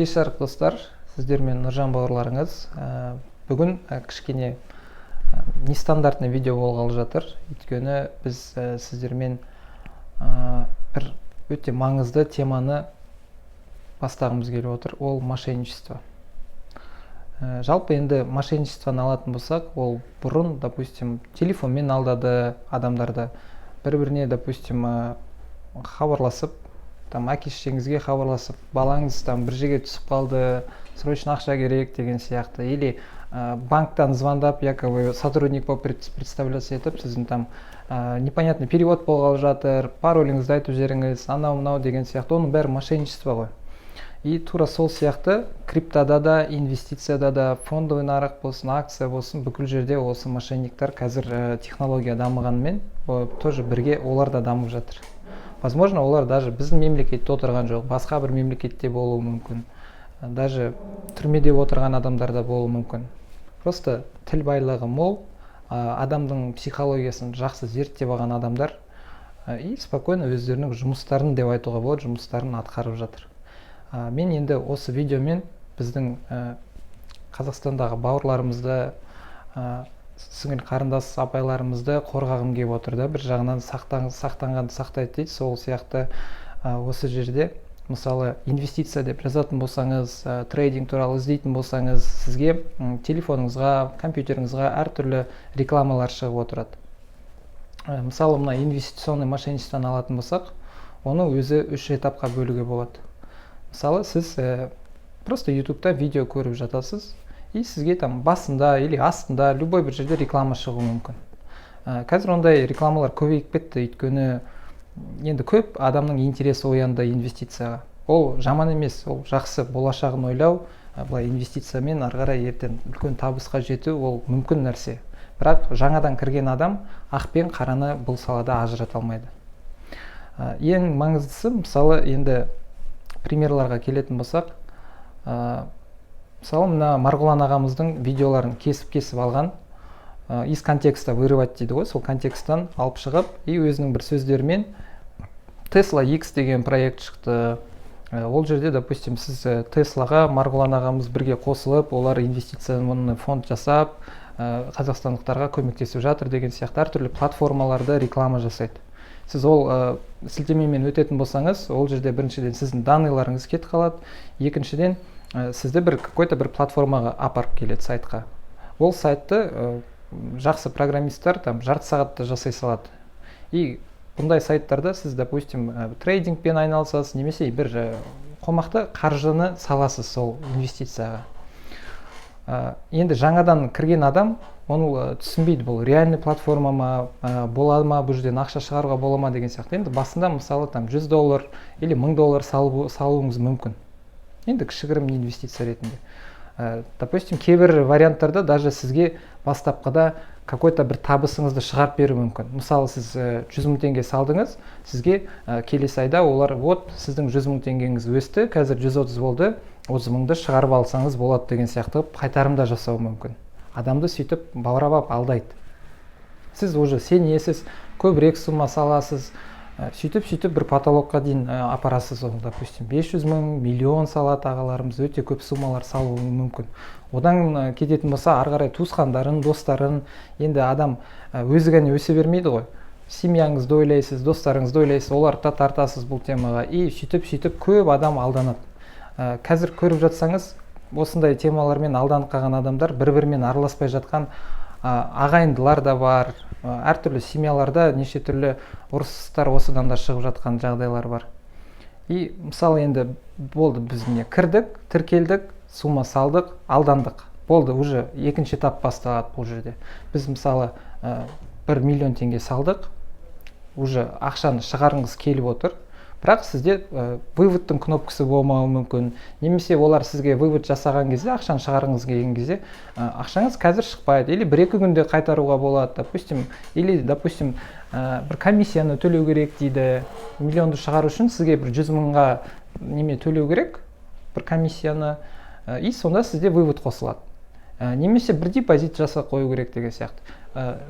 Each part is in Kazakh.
Кеш жарық достар, сіздермен Нұржан бауырларыңыз. Бүгін кішкене нестандартный видео болғалы жатыр. Өйткені біз сіздермен бір өте маңызды теманы бастағымыз келіп отыр. Ол мошенничество. Жалпы енді мошенничествоны алатын болсақ, ол бұрын, допустим, телефонмен алдады адамдарды. Бір-біріне, допустим, хабарласып, әке-шешеңізге хабарласып, балаңыз бір жерге түсіп қалды, срочно ақша керек деген сияқты. Или банктан звондап, якобы сотрудник болып представляться етіп, сіздің непонятный перевод болғалы жатыр, пароліңізді айтып жіберіңіз, анау-мынау деген сияқты. Оның бәрі мошенничество ғой. И тура сол сияқты криптода да, инвестицияда да, фондовый нарық болсын, акция болсын, бүкіл жерде осы мошенниктер қазір технология дамығанымен тоже бірге олар да дамып жатыр. Возможно, олар даже біздің мемлекетте отырған жоқ, басқа бір мемлекетте болуы мүмкін. Даже түрмеде отырған адамдар да болуы мүмкін. Просто тіл байлығы мол, адамдың психологиясын жақсы зерттеп алған адамдар и спокойно өздерінің жұмыстарын деп айтуға болады, жұмыстарын атқарып жатыр. Мен енді осы видеомен біздің Қазақстандағы бауырларымызды, сіңіл қарындас апайларымызды қорғағым келіп отыр да. Бір жағынан сақтанғанды сақтайды дейді. Сол сияқты осы жерде мысалы инвестиция деп жазатын болсаңыз, трейдинг туралы іздейтін болсаңыз, сізге телефоныңызға, компьютеріңізға әртүрлі рекламалар шығып отырады. Мысалы, мына инвестиционный мошенничествоны алатын болсақ, оны өзі 3 этапқа бөлуге болады. Мысалы, сіз просто YouTube'да видео көріп жатасыз, и сізге басында или астында любой бір жерде реклама шығуы мүмкін. Қазір ондай рекламалар көбейіп кетті, өйткені енді көп адамның интересі оянды инвестицияға. Ол жаман емес, ол жақсы, болашағын ойлау, былай инвестициямен ары қарай ертең үлкен табысқа жету ол мүмкін нәрсе. Бірақ жаңадан кірген адам ақ пен қараны бұл салада ажырата алмайды. Ең маңыздысы, мысалы, енді примерларға келетін болсақ, мысалы, мына Марғұлан ағамыздың видеоларын кесіп алған, из контекста вырывать дейді ғой, сол контексттан алып шығып, и өзінің бір сөздерімен Tesla X деген проект шықты. Ол жерде, допустим, сіз Теслаға Марғұлан ағамыз бірге қосылып, олар инвестиционный фонд жасап, қазақстандықтарға көмектесіп жатыр деген сияқты әртүрлі платформаларда реклама жасайды. Сіз ол сілтемемен өтетін болсаңыз, ол жерде біріншіден сіздің данныйларыңыз кетіп қалады, екіншіден сізді какой-то бір платформаға апарып келеді сайтқа. Ол сайтты жақсы программисттар жарты сағатта жасай салады. И бұндай сайттарда сіз, допустим, трейдингпен айналысасыз, немесе бір қомақты қаржыны саласыз сол инвестицияға. Енді жаңадан кірген адам оны түсінбейді, бұл реальный платформа ма, бола ма, бұл жерден ақша шығаруға бола ма деген сияқты. Енді басында мысалы $100 или $1000 салуыңыз мүмкін. Енді кішігірім инвестиция ретінде. Допустим, кейбір варианттарда даже сізге бастапқыда какой-то бір табысыңызды шығарып беру мүмкін. Мысалы, сіз 100 мың теңге салдыңыз, сізге келесі айда олар, вот, сіздің 100 мың теңгеңіз өсті, қазір 130 болды, 30 мыңды шығарып алсаңыз болады деген сияқты қайтарымда жасау мүмкін. Адамды сөйтіп баурап алдайды. Сіз уже сенесіз, көбірек сумма саласыз, сөйтіп бір потолокқа дейін апарасыз, допустим, 500 мың, миллион салат ағаларымыз өте көп суммалар салуы мүмкін. Одан кететін болса, ары қарай туысқандарын, достарын, енді адам өзі ғана өсе бермейді ғой. Семьяңызды ойлайсыз, достарыңызды ойлайсыз, оларды тартасыз бұл темаға, и сөйтіп көп адам алданады. Қазір көріп жатсаңыз, осындай темалармен алданып қалған адамдар бір-бірімен араласпай жатқан ағайындылар да бар, әртүрлі семьяларда неше түрлі ұрыстар осыдан да шығып жатқан жағдайлар бар. И мысалы енді болды, біз кірдік, тіркелдік, сумма салдық, алдандық. Болды, уже екінші этап басталады бұл жерде. Біз мысалы 1 миллион теңге салдық, уже ақшаны шығарыңыз келіп отыр. Бірақ сізде выводтың кнопкасы болмауы мүмкін. Немесе олар сізге вывод жасаған кезде, ақшаны шығарыңыз келген кезде, ақшаңыз қазір шықпайды. Или 1-2 күнде қайтаруға болады, допустим. Или, допустим, бір комиссияны төлеу керек дейді. Миллионды шығару үшін сізге бір 100 мыңға неме төлеу керек, бір комиссияны. И сонда сізде вывод қосылады. Немесе бір депозит жасап қою керек деген сияқты.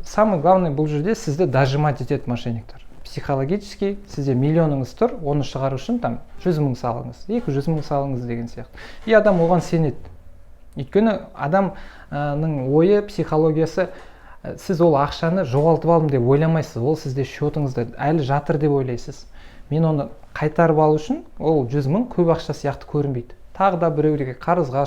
Самый главный бұл жерде сізді дожимать етеді мошенниктер. психологически сізде миллионыңыз тұр, оны шығару үшін там 100 мың салыңыз, 200 мың салыңыз деген сияқты. И адам оған сенеді. Өйткені адамның ойы, психологиясы, сіз ол ақшаны жоғалтып алдым деп ойламайсыз, ол сізде счетыңызда әлі жатыр деп ойлайсыз. Мен оны қайтарып алу үшін ол 100 мың көп ақша сияқты көрінбейді. Тағы да біреуге қарызға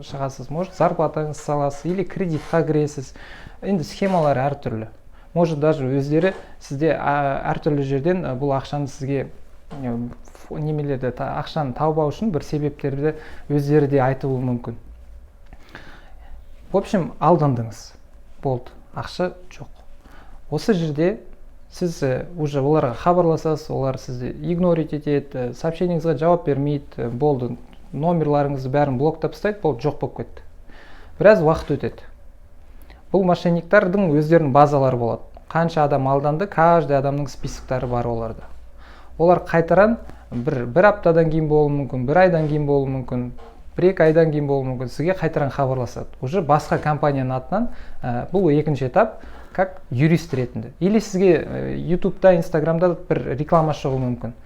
шығасыз, может зарплатаңыз саласыз или кредитқа кіресіз. Енді схемалар әртүрлі. Может даже өздері сізде әртүрлі жерден бұл ақшаны сізге немелерді ақшаны тауып алу үшін бір себептерді өздері де айтуы мүмкін. В общем, алдандыңыз. Болды, ақша жоқ. Осы жерде сіз уже оларға хабарласасыз, олар сізді игнорить етеді, сообщениеңізге жауап бермейді, болды, номерларыңызды бәрін блоктап тастайды, болды, жоқ болып кетті. Біраз уақыт өтеді. Бұл мошенниктардың өздерінің базалары болады. Қанша адам алданды, каждый адамның списоктары бар оларда. Олар қайтаран бір аптадан кейін болуы мүмкін, бір айдан кейін болуы мүмкін, бір-екі айдан кейін болуы мүмкін, сізге қайтаран хабарласады. Уже басқа компанияның атынан бұл екінші этап, как юрист ретінде. Или сізге ютубта, инстаграмда бір реклама шығуы мүмкін.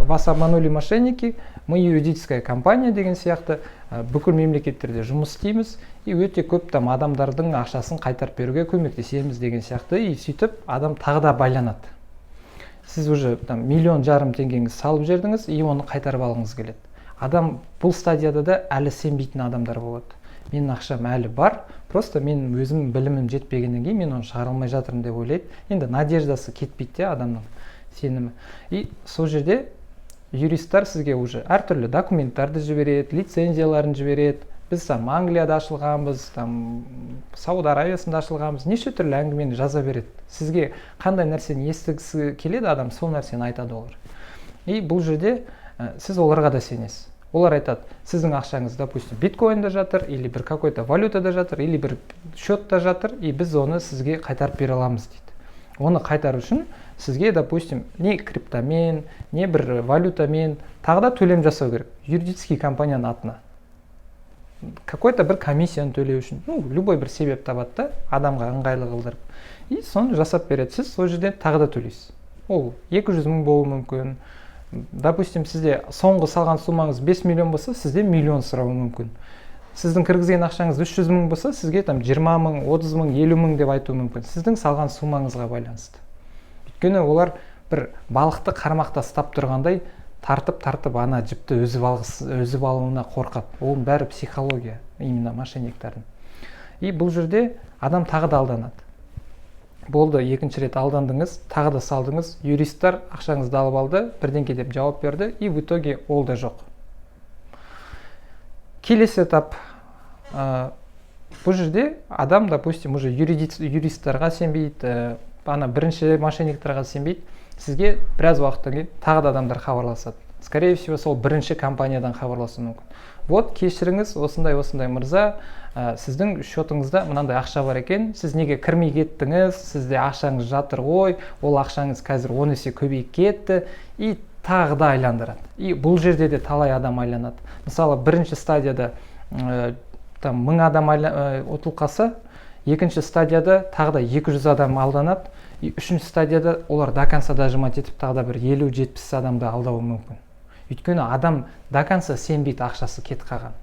Вас обманули мошенники, мы юридическая компания деген сияқты бүкіл мемлекеттерде жұмыс істейміз и өте көп там адамдардың ақшасын қайтарып беруге көмектесеміз деген сияқты, и сөйтіп адам тағы да байланады. Сіз уже там 1,5 миллион теңгеңіз салып жердіңіз и оны қайтарып алғыңыз келеді. Адам бұл стадияда да әлі сенбейтін адамдар болады. Менің ақшам әлі бар, просто мен өзім білімім жетпегеннен кейін мен оны шығара алмай жатырмын деп ойлайды. Енді надеждасы кетпейді адамның сенімі. И сол жерде юристтар сізге уже әртүрлі документтарды жібереді, лицензияларын жібереді. Біз там Англияда ашылғанбыз, там Сауд Аравиясында ашылғанбыз, неше түрлі әңгімені жаза береді. Сізге қандай нәрсені естігісі келеді адам, сол нәрсені айтады олар. И бұл жерде сіз оларға да сенесіз. Олар айтады, сіздің ақшаңыз, допустим, биткоинда жатыр, или бір какой-то валютада жатыр, или бір счетта жатыр, и біз оны сізге қайтарып бере аламыз дейді. Оны қайтару үшін сізге, допустим, не криптомен, не бір валютамен тағы да төлем жасау керек. Юридический компанияның атына. Какой-то бір комиссияны төлеу үшін, любой бір себеп табады да, адамға ыңғайлы қылдырып. И соны жасап береді. Сіз сол жерден тағы да төлейсіз. Ол 200 мың болуы мүмкін. Допустим, сізде соңғы салған сумаңыз 5 миллион болса, сізде миллион сұрауы мүмкін. Сіздің кіргізген ақшаңыз 300 мың болса, сізге там 20 мың, 30 мың, 50 мың деп айтуы мүмкін. Сіздің салған сумаңызға байланысты. Өйткені олар бір балықты қармақта ұстап тұрғандай тартып ана жіпті өзіп алуына қорқады. Ол бәрі психология, именно мошенниктардың. И бұл жерде адам тағы да алданады. Болды, екінші рет алдандыңыз, тағы да салдыңыз, юристтар ақшаңызды алып алды, бірдеңке деп жауап берді, и в итоге ол да жоқ. Келесі этап, бұл жерде адам, допустим, уже юристтарға сенбейді, ана бірінші мошенниктарға сенбейді, сізге біраз уақыттан кейін тағы да адамдар хабарласады. Скорее всего, сол бірінші компаниядан хабарласуы мүмкін. Вот, кешіріңіз, осындай мырза, сіздің счетыңызда мынандай ақша бар екен, сіз неге кірмей кеттіңіз, сізде ақшаңыз жатыр ғой, ол ақшаңыз қазір 10 есе көбейіп кетті, и тағы да айландырады. И бұл жерде де талай адам айланады. Мысалы, бірінші стадияда 1000 адам ұтылып қалса, екінші стадияда тағы да 200 адам алданады, и үшінші стадияда олар до конца дожимать етіп тағы да бір 50-70 адамды алдауы мүмкін. Өйткені адам до конца сенбейді ақшасы кетіп қалған.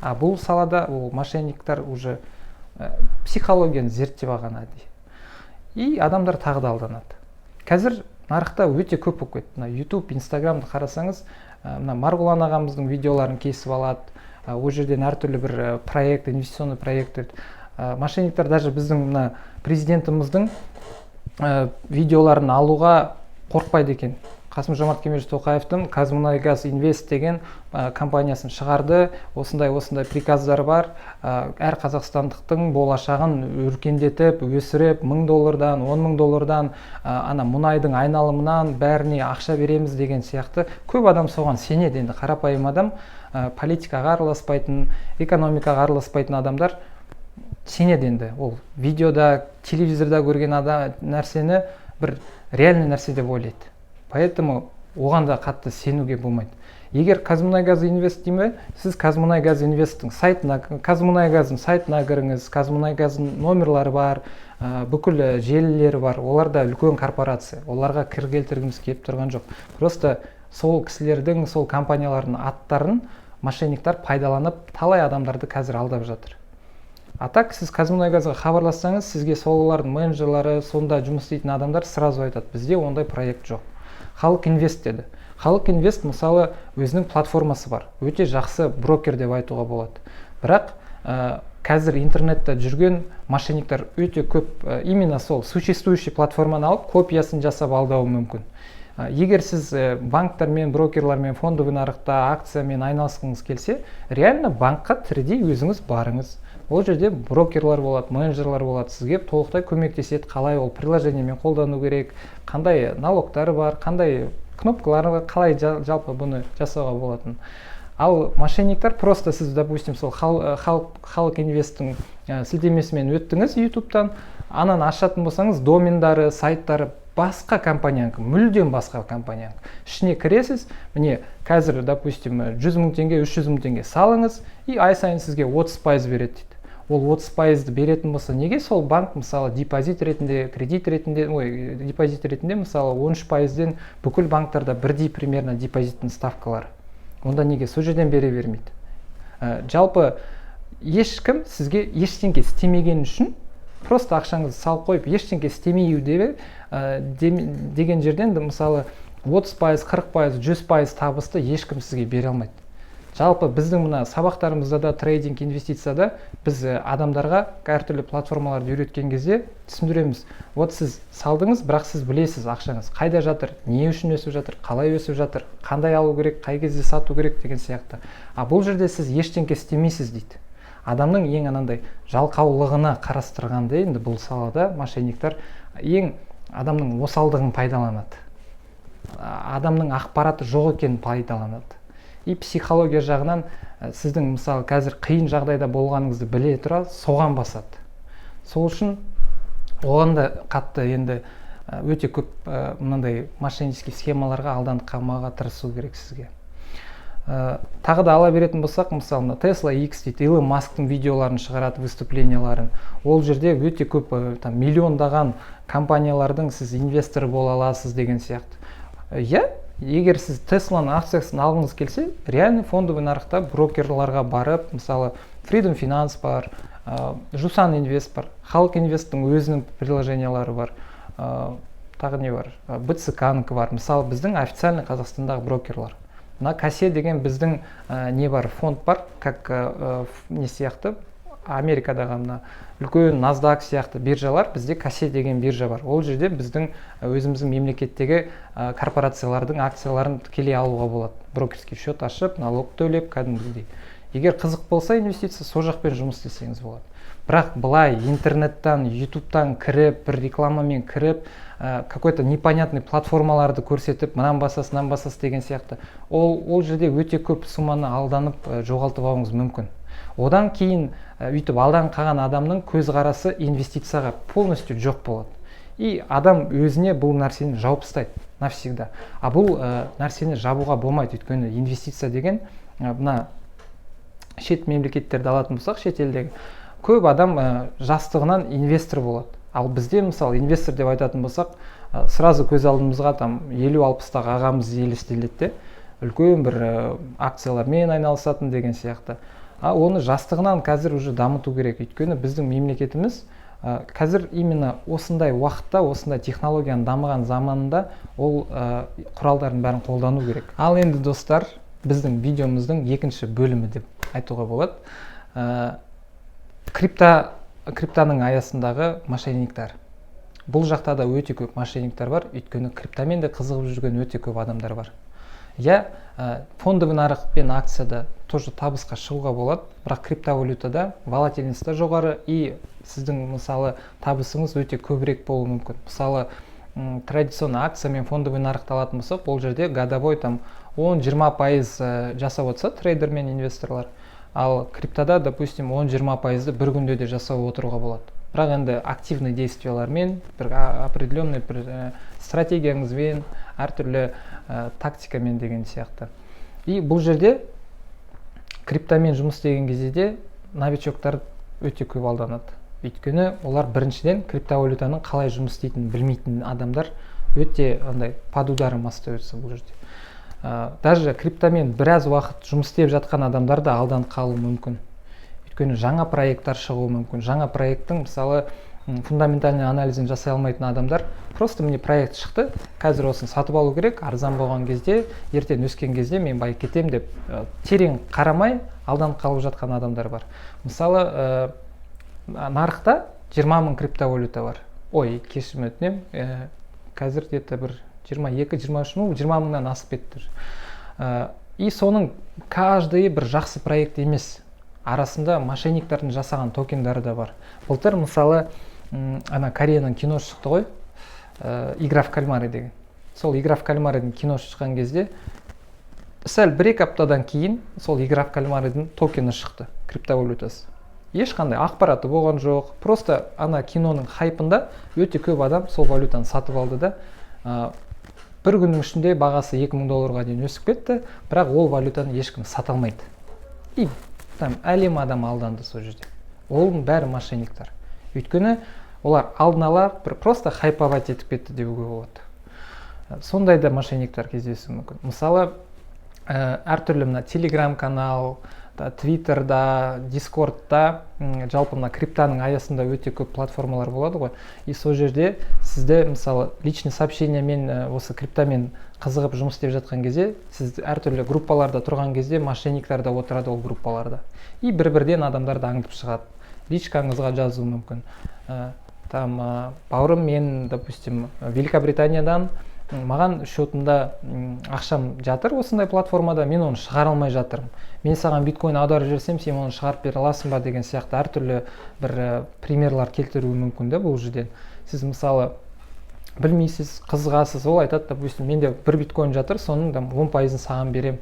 А бұл салада ол мошенниктер уже психологияны зерттеп алған әдейі. И адамдар тағы да алданады. Қазір нарықта өте көп болып кетті. YouTube, Instagram'ды қарасаңыз, Марғұлан ағамыздың видеоларын кесіп алады. Ол жерден әртүрлі бір проект, инвестиционный проекттер. Мошенниктер даже біздің президентіміздің видеоларын алуға қорқпайды екен. Қасым-Жомарт Кемелович Тоқаевтың Қазмұнайгаз Инвест деген компаниясын шығарды. Осындай приказдар бар. Әр қазақстандықтың болашағын өркендетіп, өсіріп, $1000-дан, $10,000-дан ана мұнайдың айналымынан бәріне ақша береміз деген сияқты. Көп адам соған сенеді. Енді қарапайым адам, политикаға араласпайтын, экономикаға араласпайтын адамдар сенеді енді. Ол видеода, телевизорда көрген нәрсені бір реальный нәрсе деп ойлайды. Поэтому оған да қатты сенуге болмайды. Егер Қазмұнайгаз Инвест дейме, сіз Қазмұнайгаз Инвесттің сайтына, Қазмұнайгаздың сайтына кіріңіз, Қазмұнайгаздың номерлары бар, бүкіл желілері бар, олар да үлкен корпорация, оларға кір келтіргіміз келіп тұрған жоқ. Просто сол кісілердің, сол компаниялардың аттарын мошенниктер пайдаланып талай адамдарды қазір алдап жатыр. А так сіз Қазмұнайгазға хабарлассаңыз, сізге солардың менеджерлары, сонда жұмыс істейтін адамдар сразу айтады, бізде ондай проект жоқ. Халық инвест деді. Халық инвест мысалы өзінің платформасы бар, өте жақсы брокер деп айтуға болады. Бірақ қазір интернетте жүрген мошенниктер өте көп, именно сол существующий платформаны алып копиясын жасап алдауы мүмкін. Егер сіз банктермен, брокерлармен, фондовый нарықта акциямен айналысқыңыз келсе, реально банкқа тірідей өзіңіз барыңыз. Ол жерде брокерлар болады, менеджерлар болады, сізге толықтай көмектеседі, қалай ол приложениемен қолдану керек, қандай налогтары бар, қандай кнопкалары, қалай жалпы бұны жасауға болатын. Ал мошенниктер просто сіз, допустим, сол халық инвесттің сілтемесімен өттіңіз YouTube'тан, анан ашатын болсаңыз, домендары, сайттары басқа компаниянікі, мүлдем басқа компаниянікі. Ішіне кіресіз, міне қазір, допустим, 100 мың теңге, 300 мың теңге салыңыз, и ай сайын сізге 30% береді дейді. Ол 30% беретін болса, неге сол банк мысалы депозит ретінде, кредит ретінде, депозит ретінде мысалы 13%-ден бүкіл банктарда бірдей примерно депозиттің ставкалары. Онда неге сол жерден бере бермейді? Жалпы ешкім сізге ештеңке істемеген үшін просто ақшаңызды салып қойып, ештеңке істемеу деген жерден мысалы 30%, 40%, 100% табысты ешкім сізге бере алмайды. Жалпы біздің мына сабақтарымызда да, трейдинг, инвестицияда біз адамдарға әртүрлі платформаларды үйреткен кезде түсіндіреміз. Вот сіз салдыңыз, бірақ сіз білесіз ақшаңыз қайда жатыр, не үшін өсіп жатыр, қалай өсіп жатыр, қандай алу керек, қай кезде сату керек деген сияқты. А бұл жерде сіз ештеңке істемейсіз дейді. Адамның ең анандай жалқаулығына қарастырғанда енді бұл салада мошенниктер ең адамның осалдығын пайдаланады. Адамның ақпараты жоқ екенін пайдаланады. И психология жағынан сіздің мысалы қазір қиын жағдайда болғаныңызды біле тұра соған басады. Сол үшін оған да қатты енді өте көп мынандай мошеннический схемаларға алданып қалмауға тырысу керек сізге. Тағы да ала беретін болсақ, мысалы Tesla X дейді, Илон Масктың видеоларын шығарады, выступленияларын. Ол жерде өте көп миллиондаған компаниялардың сіз инвесторы бола аласыз деген сияқты. Егер сіз Тесланың акциясын алғыңыз келсе, реально фондовый нарықта брокерларға барып, мысалы Freedom Finance бар, Жусан Инвест бар, Халық Инвесттің өзінің приложениялары бар, тағы не бар, БЦК-нікі бар, мысалы біздің официальный Қазақстандағы брокерлар. Мына Кассе деген біздің не бар, фонд бар, как не сияқты, Америкадағы мына үлкен NASDAQ сияқты биржалар, бізде Кассе деген биржа бар. Ол жерде біздің өзіміздің мемлекеттегі корпорациялардың акцияларын тікелей алуға болады. Брокерский счет ашып, налог төлеп, кәдімгідей. Егер қызық болса инвестиция, сол жақпен жұмыс істесеңіз болады. Бірақ былай интернеттан, ютубтан кіріп, бір рекламамен кіріп, какой-то непонятный платформаларды көрсетіп, мынан басасыз деген сияқты. Ол жерде өте көп сумманы алданып жоғалтып алуыңыз мүмкін. Одан кейін үйтіп алдан қалған адамның көзқарасы инвестицияға полностью жоқ болады. И адам өзіне бұл нәрсені жауып тастайды навсегда. А бұл нәрсені жабуға болмайды, өйткені инвестиция деген мына шет мемлекеттерді алатын болсақ, шет елдегі көп адам жастығынан инвестор болады. Ал бізде мысалы инвестор деп айтатын болсақ, сразу көз алдымызға 50-60-тағы ағамыз елестеледі, үлкен бір акциялармен айналысатын деген сияқты. Оны жастығынан қазір уже дамыту керек, өйткені біздің мемлекетіміз қазір именно осындай уақытта, осындай технологияның дамыған заманында ол құралдардың бәрін қолдану керек. Ал енді достар, біздің видеомыздың екінші бөлімі деп айтуға болады. Криптаның аясындағы мошенниктер. Бұл жақта да өте көп мошенниктер бар, өйткені криптамен де қызығып жүрген өте көп адамдар бар. Фондовый нарық пен акцияда тоже табысқа шығуға болады, бірақ криптовалютада волатильность жоғары и сіздің мысалы табысыңыз өте көбірек болуы мүмкін. Мысалы традиционный акция мен фондовый нарықты алатын болсақ, ол жерде годовой 10-20% жасап отырса трейдер мен инвесторлар. Ал криптода, допустим, 10-20%-ды бір күнде де жасап отыруға болады. Бірақ енді активный действиялармен, бір определенный стратегияңызбен, әртүрлі тактикамен деген сияқты. И бұл жерде криптамен жұмыс істеген кезде новичоктар өте көп алданады. Өйткені олар біріншіден криптовалютаның қалай жұмыс істейтінін білмейтін адамдар, өте андай под ударом остается бұл жерде. Даже криптомен біраз уақыт жұмыс істеп жатқан адамдар да алданып қалуы мүмкін. Өйткені жаңа проекттар шығуы мүмкін. Жаңа проекттің мысалы фундаментальный анализін жасай алмайтын адамдар просто мне проект шықты, қазір осын сатып алу керек, арзан болған кезде, ертең өскен кезде мен бай кетем деп терең қарамай алданып қалып жатқан адамдар бар. Мысалы нарықта 20 000 криптовалюта бар. Ой, кешірім өтінем, қазір где-то бір 22-23 мың, 20 000-нан асып кетті. И соның каждый бір жақсы проект емес. Арасында мошенниктардың жасаған токендары да бар. Былтыр мысалы ана Кореяның киносы шықты ғой, игра в кальмары деген. Сол игра в кальмарыдың киносы шыққан кезде сәл 1-2 аптадан кейін сол игра в кальмарыдың токені шықты, криптовалютасы. Ешқандай ақпараты болған жоқ, просто ана киноның хайпында өте көп адам сол валютаны сатып алды да, бір күннің ішінде бағасы $2000 дейін өсіп кетті, бірақ ол валютаны ешкім сата алмайды. И там әлем адам алданды сол жерде. Олың бәрі мошенниктер. Өйткені олар алдын ала просто хайповать етіп кетті деуге болады. Сондай да мошенниктер кездесуі мүмкін. Мысалы, әртүрлі мына Telegram канал, Twitterда, Discordта, жалпы мына криптаның аясында өте көп платформалар болады ғой. И сол жерде сізді мысалы личный сообщениемен осы криптамен қызығып жұмыс істеп жатқан кезде, сіз әртүрлі группаларда тұрған кезде мошенниктер да отырады ол группаларда. И бір-бірден адамдарды аңдып шығады. Личкаңызға жазуы мүмкін. Там бауырым, мен, допустим, Великобританиядан маған счетымда ақшам жатыр осындай платформада, мен оны шығара алмай жатырмын. Мен саған биткоин аударып жіберсем, сен оны шығарып бере аласың ба деген сияқты әртүрлі бір примерлар келтіруі мүмкін де бұл жерден. Сіз мысалы білмейсіз, қызығасыз, ол айтады, допустим, менде 1 биткоин жатыр, соның 10%-ын саған берем.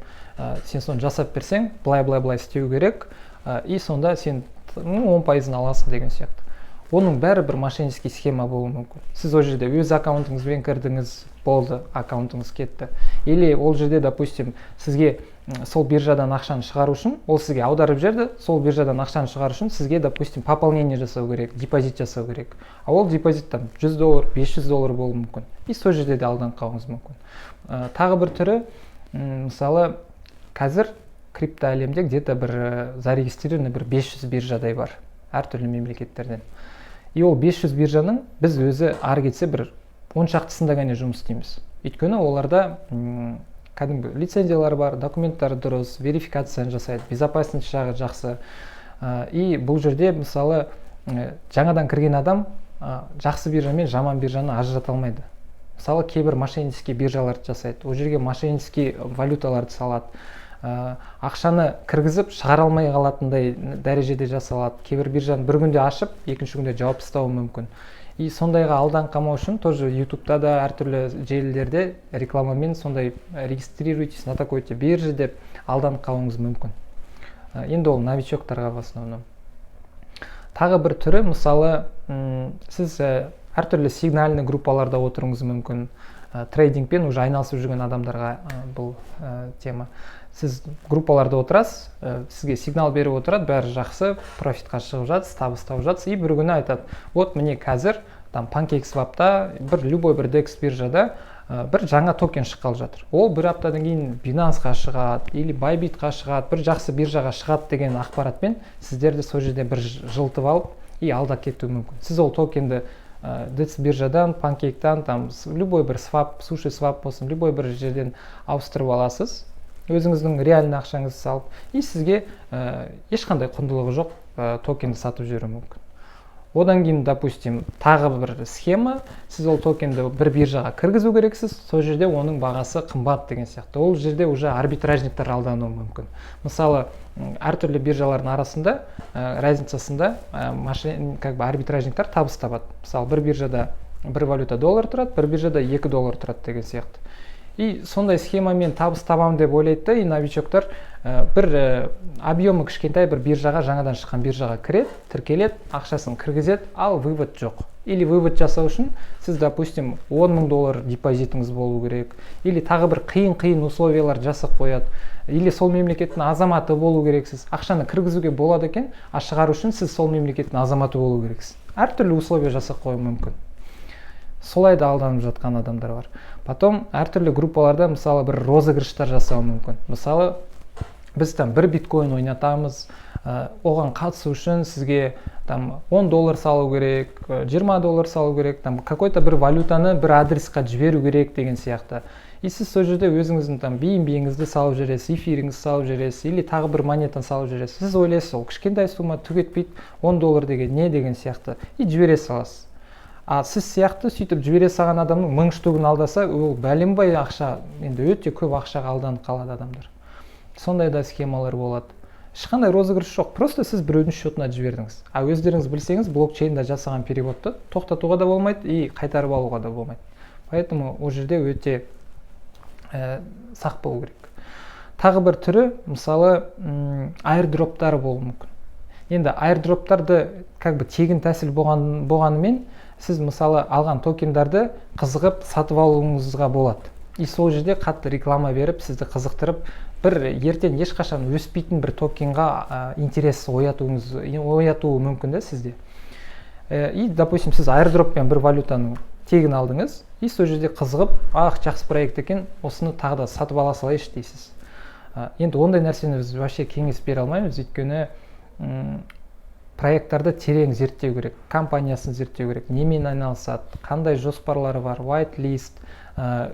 Сен соны жасап берсең, былай істеу керек, и сонда сен 10%-ын аласың деген сияқты. Оның бәрі бір мошеннический схема болуы мүмкін. Сіз ол жерде өз аккаунтыңызбен кірдіңіз, болды, аккаунтыңыз кетті. Или ол жерде, допустим, сізге сол биржадан ақшаны шығару үшін, ол сізге аударып жерді, сол биржадан ақшаны шығару үшін сізге, допустим, пополнение жасау керек, депозит жасау керек. А ол депозиттан $100, $500 болуы мүмкін. И сол жерде де алданып қалуыңыз мүмкін. Тағы бір түрі, мысалы, қазір крипто әлемде где-то бір зарегистрированы бір 500 биржадай бар, әртүрлі мемлекеттерден. И ол 500 биржаның біз өзі ары кетсе бір 10 шақтысында ғана жұмыс істейміз. Өйткені оларда кәдімгі лицензиялар бар, документтары дұрыс, верификацияны жасайды, безопасность жағы жақсы. И бұл жерде мысалы жаңадан кірген адам жақсы биржа мен жаман биржаны ажырата алмайды. Мысалы кейбір мошеннический биржаларды жасайды, ол жерге мошеннический валюталарды салады. Ақшаны кіргізіп шығара алмай қалатындай дәрежеде жасалады. Кейбір биржаны бір күнде ашып, екінші күнде жауып тастауы мүмкін. И сондайға алданып қалмау үшін тоже YouTube'та да әртүрлі желілерде рекламамен сондай регистрируйтесь на такой-то бирже деп алданып қалуыңыз мүмкін. Енді ол новичоктарға в основном. Тағы бір түрі, мысалы, сіз әртүрлі сигнальный группаларда отыруыңыз мүмкін. Трейдингпен уже айналысып жүрген адамдарға бұл тема. Сіз группаларда отырасыз, сізге сигнал беріп отырады, бәрі жақсы, профитқа шығып жатсыз, табыс тауып жатсыз, и бір күні айтады, вот міне қазір там PancakeSwap'та бір любой бір DEX биржада бір жаңа токен шыққалы жатыр. Ол бір аптадан кейін Binance'ға шығады или Bybit'қа шығады, бір жақсы биржаға шығады деген ақпаратпен сіздерді сол жерде бір жылтып алып и алдап кетуі мүмкін. Сіз ол токенді DEX биржадан, Pancake'тан, там любой бір swap, SushiSwap болсын, любой бір жерден ауыстырып аласыз. Өзіңіздің реальный ақшаңызды салып, и сізге ешқандай құндылығы жоқ токенді сатып жіберуі мүмкін. Одан кейін, допустим, тағы бір схема, сіз ол токенді бір биржаға кіргізу керексіз, сол жерде оның бағасы қымбат деген сияқты. Ол жерде уже арбитражниктер алдануы мүмкін. Мысалы, әртүрлі биржалардың арасында, разницасында арбитражниктер табыс табады. Мысалы, бір биржада бір валюта $1 тұрады, бір биржада $2 тұрады деген сияқты. И сондай схемамен табыс табамын деп ойлайды да, и новичоктар бір объемы кішкентай бір биржаға, жаңадан шыққан биржаға кіреді, тіркеледі, ақшасын кіргізеді, ал вывод жоқ. Или вывод жасау үшін сіз, допустим, 10 000 доллар депозитіңіз болу керек, или тағы бір қиын условиялар жасап қояды, или сол мемлекеттің азаматы болу керексіз. Ақшаны кіргізуге болады екен, а шығару үшін сіз сол мемлекеттің азаматы болу керексіз. Әртүрлі условия жасап қою мүмкін. Солай да алданып жатқан адамдар бар. Потом әртүрлі группаларда мысалы бір розыгрыштар жасау мүмкін. Мысалы біз там бір биткоин ойнатамыз, оған қатысу үшін сізге там 10 доллар салу керек, 20 доллар салу керек, там какой-то бір валютаны бір адресқа жіберу керек деген сияқты. И сіз сол жерде өзіңіздің там BNB-іңізді салып жүресіз, эфиріңізді салып жүресіз, или тағы бір монетаны салып жүресіз. Сіз ойлайсыз, ол кішкентай сумма түк етпейді, 10 доллар деген не деген сияқты, и жібере саласыз. А сіз сияқты сөйтіп жібере салған адамның 1000 штугын алдаса, ол бәленбай ақша, енді өте көп ақшаға алданып қалады адамдар. Сондай да схемалар болады. Ешқандай розыгрыш жоқ, просто сіз біреудің счетына жібердіңіз. А өздеріңіз білсеңіз, блокчейнда жасаған переводты тоқтатуға да болмайды и қайтарып алуға да болмайды. Поэтому ол жерде өте сақ болу керек. Тағы бір түрі, мысалы, airdroптар болуы мүмкін. Енді airdроптарды как бы тегін тәсіл болғанымен, сіз мысалы алған токендарды қызығып сатып алуыңызға болады. И сол жерде қатты реклама беріп, сізді қызықтырып, бір ертең ешқашан өспейтін бір токенға интерес оятуы мүмкін да сізде. И, допустим, сіз airdropпен бір валютаны тегін алдыңыз, и сол жерде қызығып, жақсы проект екен, осыны тағы да сатып ала салайыншы дейсіз. Енді ондай нәрсені біз вообще кеңес бере алмаймыз, өйткені проекттарды терең зерттеу керек, компаниясын зерттеу керек, немен айналысады, қандай жоспарлары бар, white list,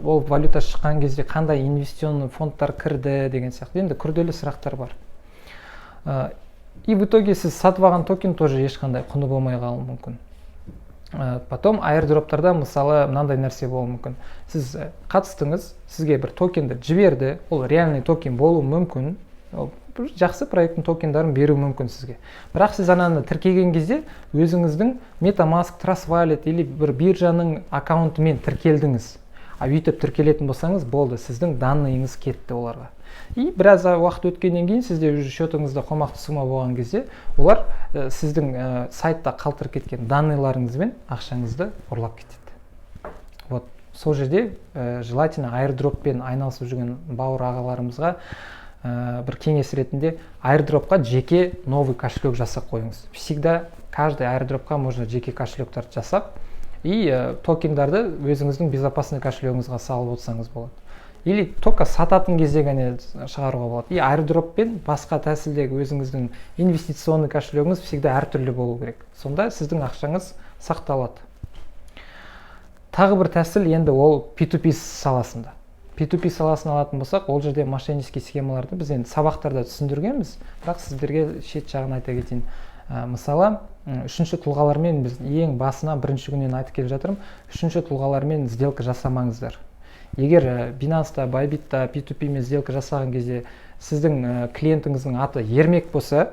ол валюта шыққан кезде қандай инвестиционный фондтар кірді деген сияқты. Енді күрделі сұрақтар бар. И в итоге сіз сатып алған токен тоже ешқандай құны болмай қалуы мүмкін. Потом airdroптарда мысалы мынандай нәрсе болуы мүмкін. Сіз қатыстыңыз, сізге бір токенді жіберді, ол реальный токен болуы мүмкін. Жақсы проекттің токендарын беру мүмкін сізге. Бірақ сіз ананы тіркеген кезде өзіңіздің MetaMask, Trust Wallet или бір биржаның аккаунтымен тіркелдіңіз. А өйтіп тіркелетін болсаңыз, болды, сіздің данныйыңыз кетті оларға. И біраз уақыт өткеннен кейін сізде уже счетыңызда қомақты сумма болған кезде, олар сіздің сайтта қалтырып кеткен данныйларыңызбен ақшаңызды ұрлап кетеді. Вот, сол жерде желательно airdropпен айналысып жүрген бауыр ағаларымызға бір кеңес ретінде airdropқа жеке новый кошелек жасап қойыңыз. Всегда каждый airdropқа можно жеке кошелектар жасап, и токендарды өзіңіздің безопасный кошелегіңізға салып отырсаңыз болады. Или только сататын кезде ғана шығаруға болады. И airdropпен басқа тәсілдегі өзіңіздің инвестиционный кошелегіңіз всегда әртүрлі болу керек. Сонда сіздің ақшаңыз сақталады. Тағы бір тәсіл енді ол P2P саласында. P2P саласын алатын болсақ, ол жерде мошеннический схемаларды біз енді сабақтарда түсіндіргенбіз, бірақ сіздерге шет жағын айта кетейін. Мысалы, үшінші тұлғалармен біз ең басына бірінші күннен айтып келе жатырмын, үшінші тұлғалармен сделка жасамаңыздар. Егер Binance'та, Bybit'та P2P-мен сделка жасаған кезде сіздің клиентіңіздің аты Ермек болса,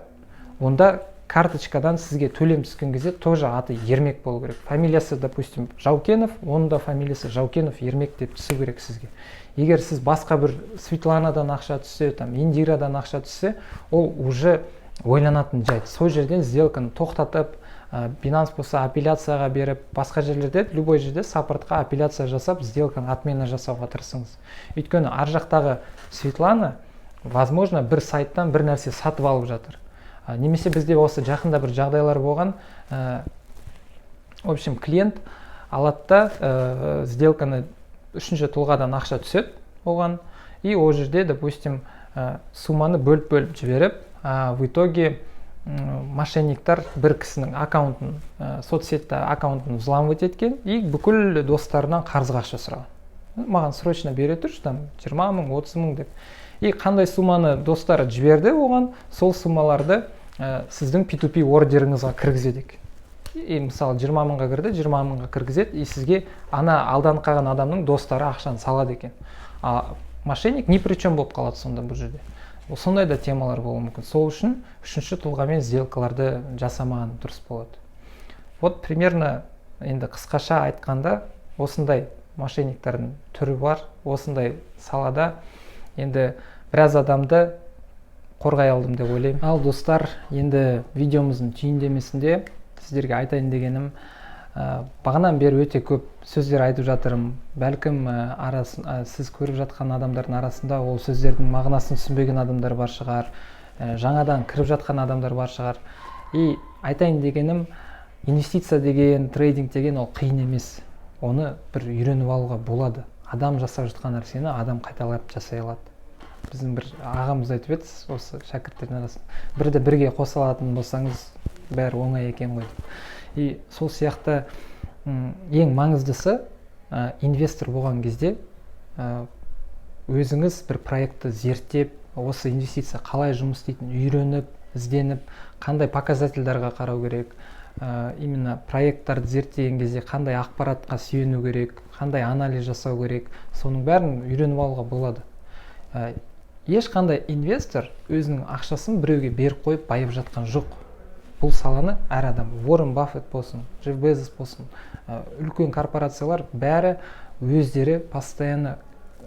онда карточкадан сізге төлем түскен кезде тоже аты Ермек болу керек. Фамилиясы, допустим, Жаукенов, оның да фамилиясы Жаукенов, Ермек деп түсу керек сізге. Егер сіз басқа бір Светланадан ақша түссе, там Индирадан ақша түссе, ол уже ойланатын жайт. Сол жерден сделканы тоқтатып, Binance болса апелляцияға беріп, басқа жерлерде, любой жерде саппортқа апелляция жасап, сделканы отмена жасауға тырысыңыз. Өйткені ар жақтағы Светлана, возможно, бір сайттан бір нәрсе сатып алып жатыр. Немесе бізде осы жақында бір жағдайлар болған, в общем, клиент алады да сделканы үшінші тұлғадан ақша түседі оған, и ол жерде, допустим, сумманы бөліп жіберіп, в итоге мошенниктар бір кісінің аккаунтын, соцсетті аккаунтын взламывать еткен, и бүкіл достарынан қарызға ақша сұраған. Маған срочно бере тұршы, там 20 000, 30 000 деп. И қандай сумманы достары жіберді оған, сол суммаларды сіздің P2P ордеріңізға кіргізеді. И мысалы 20 000-ға кірді, 20 000-ға кіргізеді, и сізге ана алданып қалған адамның достары ақшаны салады екен. А мошенник ни при чем болып қалады сонда бұл жерде. Сондай да темалар болуы мүмкін. Сол үшін үшінші тұлғамен сделкаларды жасамаған дұрыс болады. Вот примерно енді қысқаша айтқанда осындай мошенниктардың түрі бар осындай салада. Енді біраз адамды қорғай алдым деп ойлаймын. Ал достар, енді видеомыздың түйіндемесінде сіздерге айтайын дегенім, бағанан бері өте көп сөздер айтып жатырмын. Бәлкім сіз көріп жатқан адамдардың арасында ол сөздердің мағынасын түсінбеген адамдар бар шығар, жаңадан кіріп жатқан адамдар бар шығар. И айтайын дегенім, инвестиция деген, трейдинг деген ол қиын емес. Оны бір үйреніп алуға болады. Адам жасап жатқан нәрсені адам қайталап жасай алады. Біздің бір ағамыз айтып еді, осы шәкірттердің арасында, бірді бірге қоса алатын болсаңыз, бәрі оңай екен ғой. И сол сияқты ең маңыздысы инвестор болған кезде өзіңіз бір проектті зерттеп, осы инвестиция қалай жұмыс істейтінін үйреніп, ізденіп, қандай показательдарға қарау керек, именно проекттарды зерттеген кезде қандай ақпаратқа сүйену керек, қандай анализ жасау керек, соның бәрін үйреніп алуға болады. Ешқандай инвестор өзінің ақшасын біреуге беріп қойып байып жатқан жоқ. Бұл саланы әр адам, Уоррен Баффет болсын, Джефф Безос болсын, үлкен корпорациялар бәрі өздері постоянно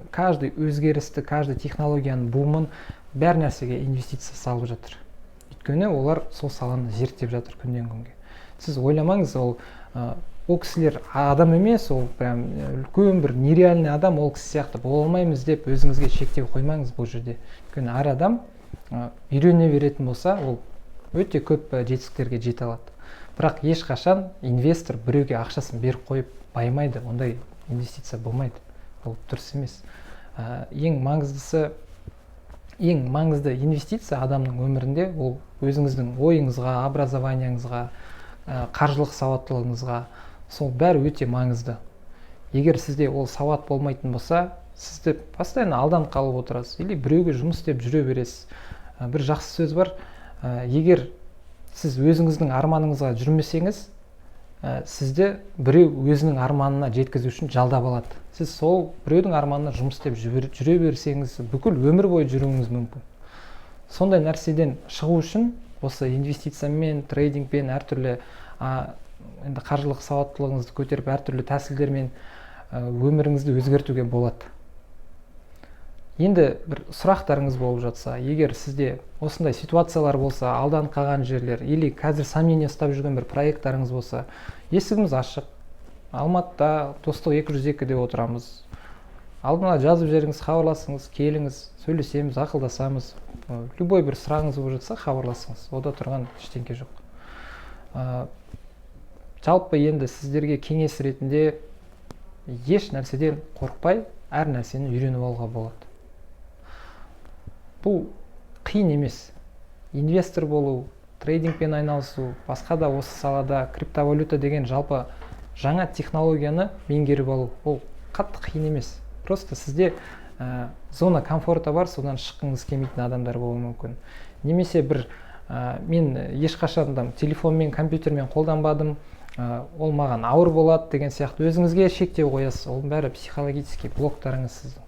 каждый өзгерісті, каждый технологияның бумын бәр нәрсеге инвестиция салып жатыр. Өйткені олар сол саланы зерттеп жатыр күннен күнге. Сіз ойламаңыз, ол кісілер адам емес, ол прям үлкен бір нереальный адам, ол кісі сияқты бола алмаймыз деп өзіңізге шектеу қоймаңыз бұл жерде. Өйткені әр адам үйрене беретін болса, ол өте көп жетістіктерге жете алады. Бірақ ешқашан инвестор біреуге ақшасын беріп қойып баймайды, ондай инвестиция болмайды. Ол дұрыс емес. Ең маңызды инвестиция адамның өмірінде ол өзіңіздің ойыңызға, образованияңызға, қаржылық сауаттылығыңызға, сол бәрі өте маңызды. Егер сізде ол сауат болмайтын болса, сізді постоянно алданып қалып отырасыз, или біреуге жұмыс істеп жүре бересіз. Бір жақсы сөз бар, егер сіз өзіңіздің арманыңызға жүрмесеңіз, сізді біреу өзінің арманына жеткізу үшін жалдап алады. Сіз сол біреудің арманына жұмыс істеп жүре берсеңіз, бүкіл өмір бойы жүруіңіз мүмкін. Сондай нәрседен шығу үшін осы инвестициямен, трейдингпен, әртүрлі енді қаржылық сауаттылығыңызды көтеріп, әртүрлі тәсілдермен өміріңізді өзгертуге болады. Енді бір сұрақтарыңыз болып жатса, егер сізде осындай ситуациялар болса, алданып қалған жерлер, или қазір сомнение ұстап жүрген бір проекттарыңыз болса, есігіміз ашық. Алматыда Достық 202-де отырамыз. Алдына жазып жеріңіз, хабарласыңыз, келіңіз, сөйлесеміз, ақылдасамыз. Любой бір сұрағыңыз болып жатса, хабарласыңыз. Ода тұрған ештеңе жоқ. Жалпы енді сіздерге кеңес ретінде еш нәрседен қорықпай, әр нәрсені үйреніп алуға болады. Бұл қиын емес. Инвестор болу, трейдингпен айналысу, басқа да осы салада криптовалюта деген жалпы жаңа технологияны меңгеріп алу, ол қатты қиын емес. Просто сізде зона комфорта бар, содан шыққыңыз келмейтін адамдар болуы мүмкін. Немесе бір мен ешқашан телефонмен, компьютермен қолданбадым, ол маған ауыр болады деген сияқты өзіңізге шектеу қоясыз. Ол бәрі психологический блоктарыңыз сіздің.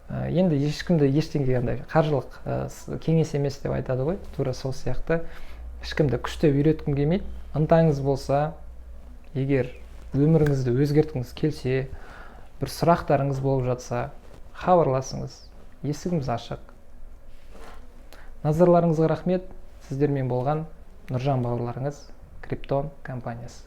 Енді ешкімді ештеңе қаржылық кеңес емес деп айтады ғой, тура сол сияқты. Ешкімді күштеп үйреткім келмейді. Ынтаңыз болса, егер өміріңізді өзгерткіңіз келсе, бір сұрақтарыңыз болып жатса, хабарласыңыз, есігіміз ашық. Назарларыңызға рахмет. Сіздермен болған Нұржан бауырларыңыз, Криптон компаниясы.